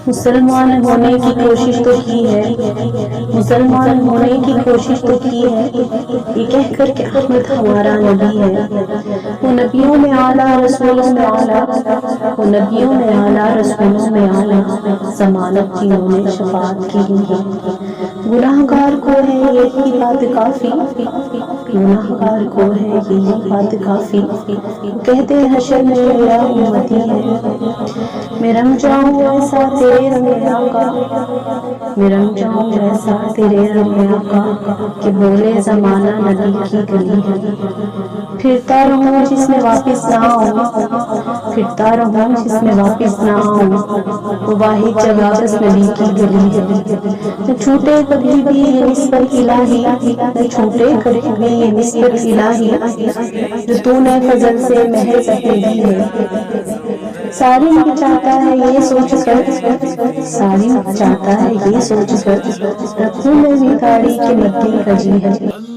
مسلمان ہونے کی کوشش تو کی ہے، مسلمان ہونے کی کوشش تو کی ہے، یہ کہہ کر کہ احمد ہمارا نبی ہے، وہ نبیوں میں اعلیٰ رسولوں میں اعلیٰ، وہ نبیوں میں اعلیٰ رسولوں میں اعلیٰ، ضمانت کی انہوں نے شفاعت کی ہے، گناہگار کو ہے یہی بات کافی، گناہگار کو ہے یہی بات کافی، کہتے ہیں حشر میں میرا امتی ہے، میں رنگ جاؤں ایسا تیرے رنگ آقا، میں رنگ جاؤں ایسا تیرے رنگ آقا کہ بولے زمانہ نبی کی گلی ہے، پھرتا رہوں جس میں واپس نہ آؤں، پھرتا رہوں جس میں واپس نہ آؤں، وہ واحد جگہ بس نبی کی گلی ہے، نہ چھوٹے کبھی بھی یہ نسبت الہی، نہ چھوٹے کبھی بھی یہ نسبت الہی، جو تو نے فضل سے محض اپنی دی ہے، سالم بھی چاہتا ہے یہ سوچ کر، سالم چاہتا ہے یہ سوچ کر، رکھوں میں بھی داڑھی کے مدی کجی ہے۔